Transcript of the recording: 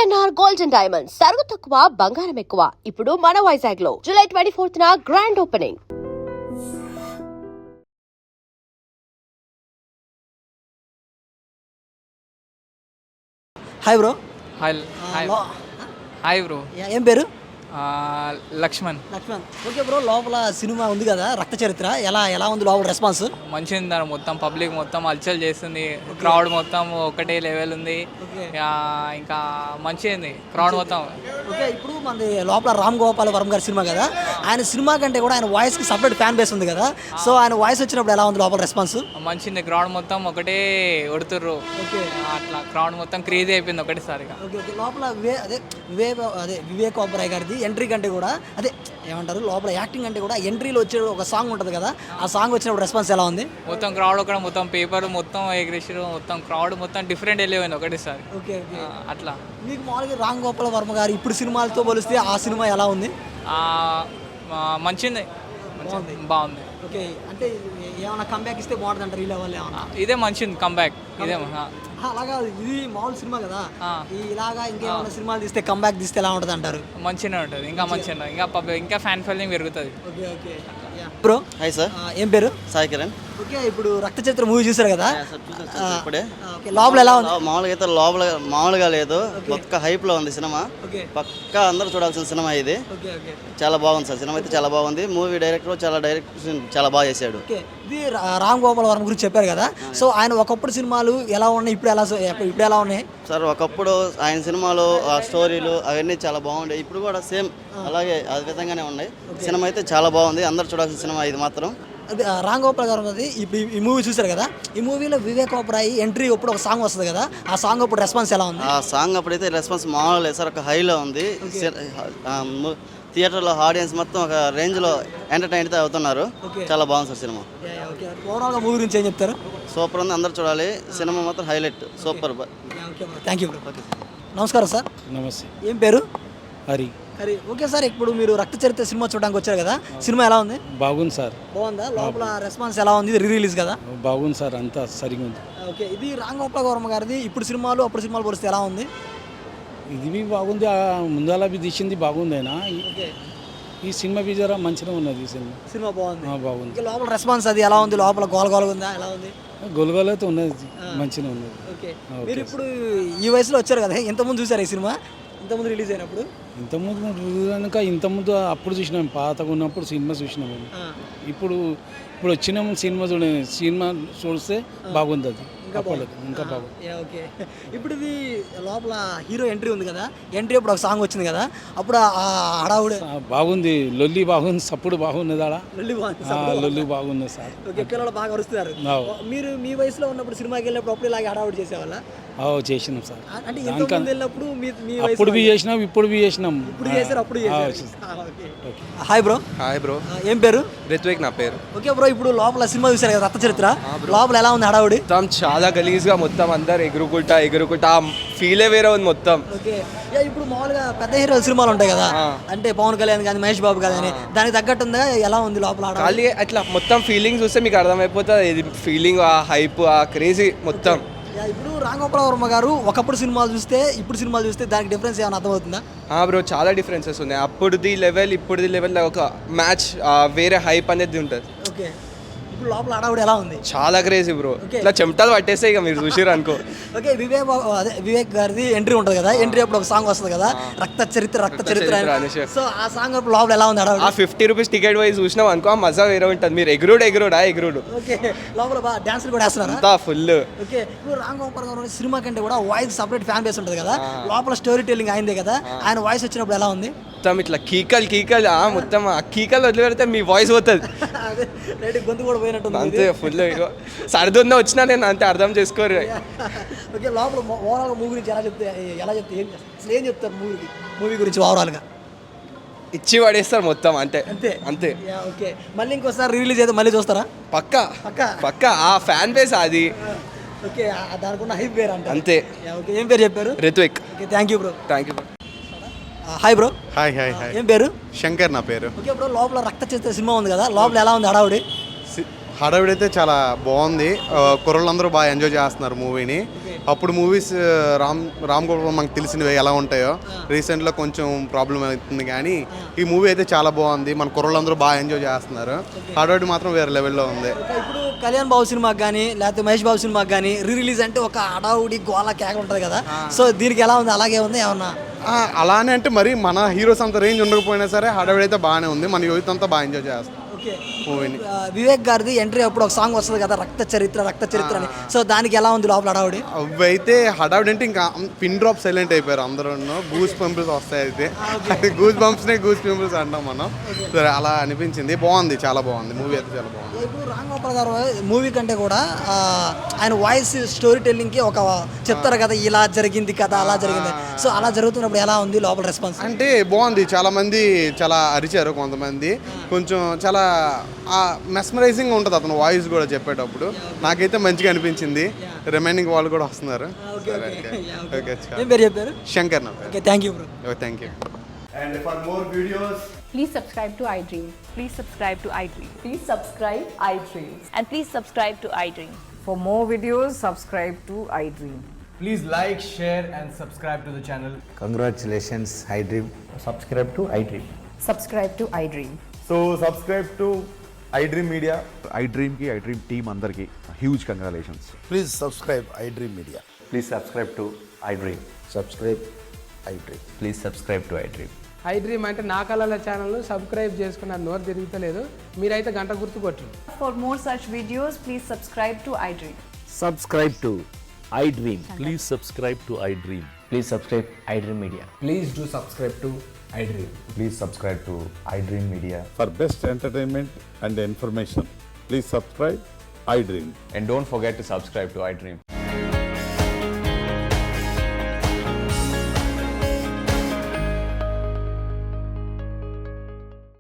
VNR gold and diamonds సరుకు తక్కువ బంగారం ఎక్కువ. ఇప్పుడు మన వైజాగ్ లో జూలై 24న grand opening. Hi bro. Hi bro. ఏం పేరు? లక్ష్మణ్. ఓకే బ్రో, లోపల సినిమా ఉంది కదా రక్త చరిత్ర, ఎలా ఉంది లోపల రెస్పాన్స్? మంచిగా ఉంది. మొత్తం పబ్లిక్ మొత్తం హల్చల్ చేస్తుంది. క్రౌడ్ మొత్తం ఒకటే లెవెల్ ఉంది. ఇంకా మంచిగా ఉంది క్రౌడ్ మొత్తం. ఓకే, ఇప్పుడు మన లోపల రామ్ గోపాల్ వర్మ గారి సినిమా కదా, ఆయన సినిమా కంటే కూడా ఆయన వాయిస్ కి సపరేట్ ఫ్యాన్ బేస్ ఉంది కదా, సో ఆయన వాయిస్ వచ్చినప్పుడు ఎలా ఉంది లోపల రెస్పాన్స్? మంచిది. క్రౌడ్ మొత్తం ఒకటే కొడుతుర్రు. అట్లా క్రౌడ్ మొత్తం క్రేజీ అయిపోయింది ఒకటేసారిగా. లోపల వివేక్ ఓబరాయ్ గారిది ఎంట్రీ కంటే కూడా అదే ఏమంటారు, లోపల యాక్టింగ్ అంటే కూడా ఎంట్రీలో వచ్చే ఒక సాంగ్ ఉంటుంది కదా, ఆ సాంగ్ వచ్చినప్పుడు రెస్పాన్స్ ఎలా ఉంది? మొత్తం క్రౌడ్ ఒకటి మొత్తం పేపర్ మొత్తం ఎగిరేసారు. మొత్తం క్రౌడ్ మొత్తం డిఫరెంట్ వెళ్ళిపోయింది ఒకటేసారి. ఓకే అట్లా. మీకు మామూలుగా రామ్ గోపాల్ వర్మ గారు ఇప్పుడు సినిమాలతో పోలిస్తే ఆ సినిమా ఎలా ఉంది? మంచిది, బాగుంది. ఓకే, అంటే ఏమైనా కంబ్యాక్ ఇస్తే బాగుంటుంది అంటారు ఈ లెవెల్? ఇదే మంచిది కంబ్యాక్. ఇదే అలాగా, ఇది మామూలు సినిమా కదా, ఇలాగా ఇంకేమైనా సినిమాలు తీస్తే కంబ్యాక్ తీస్తే ఎలా ఉంటుంది అంటారు? మంచిగానే ఉంటుంది. ఇంకా మంచిగా ఇంకా ఫ్యాన్ ఫాలోయింగ్ పెరుగుతుంది. Okay okay bro. Hi sir. ఏం పేరు? సాయి కిరణ్. ఓకే, ఇప్పుడు రక్త చరిత్ర మూవీ చూసారు కదా, ఇప్పుడే లోపల ఎలా ఉంది? మామూలుగా అయితే లోపల మామూలుగా లేదు, పక్క హైప్ లో ఉంది సినిమా. పక్కా అందరూ చూడాల్సిన సినిమా ఇది. చాలా బాగుంది సార్, సినిమా అయితే చాలా బాగుంది. మూవీ డైరెక్టర్ చాలా బాగా చేశాడు. ఇది రామ్ గోపాల్ వర్మ గురించి చెప్పారు కదా, సో ఆయన ఒకప్పుడు సినిమాలు ఎలా ఉన్నాయి, ఇప్పుడు ఎలా ఉన్నాయి సార్? ఒకప్పుడు ఆయన సినిమాలు ఆ స్టోరీలు అవన్నీ చాలా బాగుండే, ఇప్పుడు కూడా సేమ్ అలాగే అదే విధంగానే ఉన్నాయి. సినిమా అయితే చాలా బాగుంది, అందరూ చూడాల్సిన సినిమా ఇది మాత్రం. రామ్ గోపాల్ గారు ఉన్నది. ఇప్పుడు ఈ మూవీ చూసారు కదా, ఈ మూవీలో వివేక్ ఓబరాయ్ ఎంట్రీ అప్పుడు ఒక సాంగ్ వస్తుంది కదా, ఆ సాంగ్ అప్పుడు రెస్పాన్స్ ఎలా ఉంది? ఆ సాంగ్ అప్పుడైతే రెస్పాన్స్ మామూలు లేదు సార్, ఒక హైలో ఉంది. థియేటర్లో ఆడియన్స్ మొత్తం ఒక రేంజ్లో ఎంటర్టైన్ అయితే అవుతున్నారు. చాలా బాగుంది సార్ సినిమా. ఓవరాల్గా మూవీ గురించి ఏం చెప్తారు? సూపర్ ఉంది, అందరూ చూడాలి. సినిమా మొత్తం హైలైట్, సూపర్. Thank you. నమస్కారం సార్. నమస్తే. ఏం పేరు? హరి. ఓకే సార్, ఇప్పుడు మీరు రక్త చరిత్ర సినిమా చూడడానికి వచ్చారు కదా, సినిమా ఎలా ఉంది? బాగుంది సార్. బాగుందా? లోపల రెస్పాన్స్ ఎలా ఉంది? ఇది రిలీజ్ కదా? బాగుంది సార్, అంతా సరిగా ఉంది. ఓకే, ఇది రామ్ గోపాల్ వర్మ గారిది ఇప్పుడు సినిమాలు అప్పుడు సినిమాలు పోలిస్తే ఎలా ఉంది? ఇది బాగుంది, ముందాల తీసింది బాగుంది. అయినా ఈ సినిమా జరా మంచిగా ఉన్నది. సినిమా బాగుంది. బాగుంది. లోపల రెస్పాన్స్ అది ఎలా ఉంది? లోపల గోలగోల ఉందా? ఎలా ఉంది? గొలగొలైతే ఉన్నది, మంచిగా ఉన్నది. ఓకే, మీరు ఇప్పుడు ఈ వయసులో వచ్చారు కదా, ఇంతకుముందు చూసారు ఈ సినిమా? ఇంతకుముందు రిలీజ్ అయినప్పుడు? ఇంతకుముందు అప్పుడు చూసినాం, పాతగా ఉన్నప్పుడు సినిమా చూసినాం. ఇప్పుడు వచ్చినాము సినిమా చూస్తే బాగుంది. అది ఇంకా బాగుంది. ఓకే, ఇప్పుడు ఇది లోపల హీరో ఎంట్రీ ఉంది కదా, ఎంట్రీ అప్పుడు ఒక సాంగ్ వచ్చింది కదా, అప్పుడు ఆ హడావుడు బాగుంది. లొల్లి బాగుంది, సప్పుడు బాగున్నది. లొల్లి బాగుంది సార్. ఓకే, పిల్లలు బాగా అరుస్తున్నారు. మీరు మీ వయసులో ఉన్నప్పుడు సినిమాకి వెళ్ళినప్పుడు అప్పుడు ఇలాగే హడావుడు చేసేవాళ్ళ? చేసినాం సార్. అంటే ఇంతకుముందు వెళ్ళినప్పుడు అప్పుడు చేసినాం, ఇప్పుడు చేసినాం. Hi bro. Hi bro. ఏం పేరు? రిత్విక్ నా పేరు. ఓకే బ్రో, ఇప్పుడు లోపల సినిమా చూసారు కదా రక్త చరిత్ర, లోపల ఎలా ఉంది హడావుడి? మొత్తం చాలా గలీజ్గా, మొత్తం అందరు ఎగురుకుంటా ఫీలే వేరే ఉంది మొత్తం. ఓకే, ఇప్పుడు మామూలుగా పెద్ద హీరో సినిమాలు ఉంటాయి కదా, అంటే పవన్ కళ్యాణ్ కానీ మహేష్ బాబు కానీ, దానికి తగ్గట్టు ఉందా? ఎలా ఉంది లోపల? ఖాళీ అట్లా మొత్తం ఫీలింగ్ చూస్తే మీకు అర్థమైపోతుంది. ఇది ఫీలింగ్, ఆ హైప్, ఆ క్రేజీ మొత్తం. ఇప్పుడు రామ్ గోపాల్ వర్మ గారు ఒకప్పుడు సినిమాలు చూస్తే ఇప్పుడు సినిమాలు చూస్తే దానికి డిఫరెన్స్ ఏమైనా అర్థమవుతుందా? బ్రో, చాలా డిఫరెన్సెస్ ఉన్నాయి. అప్పుడుది లెవెల్ ఇప్పుడుది లెవెల్ ఒక మ్యాచ్, వేరే హైప్ అనేది ఉంటుంది. ఓకే, ఇప్పుడు లోపల హడావుడి ఎలా ఉంది? చాలా క్రేజీ బ్రో, ఇట్లా చెమటలు పట్టేస్తే ఇక మీరు చూసిరు అనుకో. ఓకే, వివేక్ గారిది ఎంట్రీ ఉంటుంది కదా, ఎంట్రీ అప్పుడు ఒక సాంగ్ వస్తుంది కదా, రక్త చరిత్ర. సో ఆ సాంగ్ అప్పుడు లోపల ఎలా ఉంది హడావుడి? ఆ 50 రూపీస్ టికెట్ వైజ్ చూసినాం అనుకో, ఆ మజా వేరే ఉంటుంది. మీరు ఎగురుడు. ఓకే, లోపల డాన్సులు కూడా వేస్తున్నారు అంతా ఫుల్. ఓకే, ఇప్పుడు రామ్ గోపాల్ గారు సినిమా కంటే కూడా వాయిస్ సపరేట్ ఫ్యాన్ బేస్ ఉంటుంది కదా, లోపల స్టోరీ టెల్లింగ్ అయిందే కదా, ఆయన వాయిస్ వచ్చినప్పుడు ఎలా ఉంది? మొత్తం ఇట్లా కీకల్ మొత్తం ఆ కీకల్ వదిలిపెడితే మీ వాయిస్ పోతుంది. గొంతు కూడా పోయినట్టు అంతే, ఫుల్ సర్దుందా వచ్చినా నేను అంతే అర్థం చేసుకోరు. ఓకే, లోపల ఓవరాల్గా మూవీ గురించి ఎలా చెప్తే ఏం చెప్తారు మూవీ గురించి ఓవరాల్గా? ఇచ్చి పడేస్తారు మొత్తం, అంతే. ఓకే, మళ్ళీ ఇంకోసారి రిలీజ్ అయితే మళ్ళీ చూస్తారా? పక్కా ఆ ఫ్యాన్ బేస్ అది. ఓకే, దానికి ఉన్న హైప్ వేరే అంతే. ఓకే, ఏం పేరు చెప్పారు? Ritvik. Okay, thank you bro. Hi bro. Hi. ఏం పేరు? శంకర్ నా పేరు. ఓకే బ్రో, లోపల రక్త చరిత్ర సినిమా ఉంది కదా, లోపల ఎలా ఉంది హడావుడి? హడావిడి అయితే చాలా బాగుంది. కుర్రలందరూ బాగా ఎంజాయ్ చేస్తున్నారు మూవీని. అప్పుడు మూవీస్ రామ్ గోపాల్ మనకు తెలిసినవి ఎలా ఉంటాయో రీసెంట్లో కొంచెం ప్రాబ్లం అవుతుంది, కానీ ఈ మూవీ అయితే చాలా బాగుంది. మన కుర్రలందరూ బాగా ఎంజాయ్ చేస్తున్నారు. హడావుడి మాత్రం వేరే లెవెల్లో ఉంది. ఇప్పుడు కళ్యాణ్ బాబు సినిమాకి కానీ లేకపోతే మహేష్ బాబు సినిమాకి కానీ రిలీజ్ అంటే ఒక హడావుడి గోల కేక ఉంటుంది కదా, సో దీనికి ఎలా ఉంది? అలాగే ఉంది ఏమన్నా? అలానే అంటే మరి మన హీరోస్ అంత రేంజ్ ఉండకపోయినా సరే హడావుడి అయితే బాగానే ఉంది. మన యూత్ అంతా బాగా ఎంజాయ్ చేస్తాం మూవీని. వివేక్ గారిది ఎంట్రీ అప్పుడు ఒక సాంగ్ వస్తుంది కదా, రక్త చరిత్ర అని, సో దానికి ఎలా ఉంది లోపల హడావుడి? అవి అయితే హడావుడి అంటే ఇంకా పిన్ డ్రాప్ సైలెంట్ అయిపోయారు అందరూ. గూస్ పింపుల్స్ వస్తాయి, అయితే గూస్ బంప్స్నే గూస్ పింపుల్స్ అంటాం మనం. సరే అలా అనిపించింది. బాగుంది, చాలా బాగుంది మూవీ అయితే, చాలా బాగుంది. ఇప్పుడు రామ్ గోపాల్ గారు మూవీ కంటే కూడా ఆయన వాయిస్ స్టోరీ టెల్లింగ్కి ఒక చెప్తారు కదా, ఇలా జరిగింది కదా, అలా జరిగింది, సో అలా జరుగుతున్నప్పుడు ఎలా ఉంది లోపల రెస్పాన్స్? అంటే బాగుంది. చాలా మంది చాలా అరిచారు, కొంతమంది కొంచెం చాలా మెస్మరైజింగ్ ఉంటుంది అతను వాయిస్ కూడా చెప్పేటప్పుడు. నాకైతే మంచిగా అనిపించింది. రిమైనింగ్ వాళ్ళు కూడా వస్తున్నారు. ఓకే, ఏం పేరు చెప్పారు? శంకర్ నా పేరు. Okay, thank you bro. Thank you. And for more videos, Please subscribe to iDream. Please subscribe to iDream. Please subscribe iDream. And please subscribe to iDream. For more videos, subscribe to iDream. please like, share, and subscribe to the channel. Congratulations, iDream. Subscribe to iDream. Subscribe to iDream. So subscribe to iDream Media. iDream ki iDream team andarki huge congratulations. Please subscribe iDream Media. Please subscribe to iDream. Subscribe iDream. Please subscribe to iDream. iDream అంటే నా కళల channel subscribe చేసుకున్నారు, నోరు తిరుగుతలేదు. మీరైతే గంట గుర్తు కొట్టండి. For more such videos, please subscribe to iDream. Subscribe to iDream. Please subscribe to iDream. Please subscribe iDream Media. Please do subscribe to iDream. Please subscribe to iDream Media. For best entertainment and information, please subscribe iDream. And don't forget to subscribe to iDream.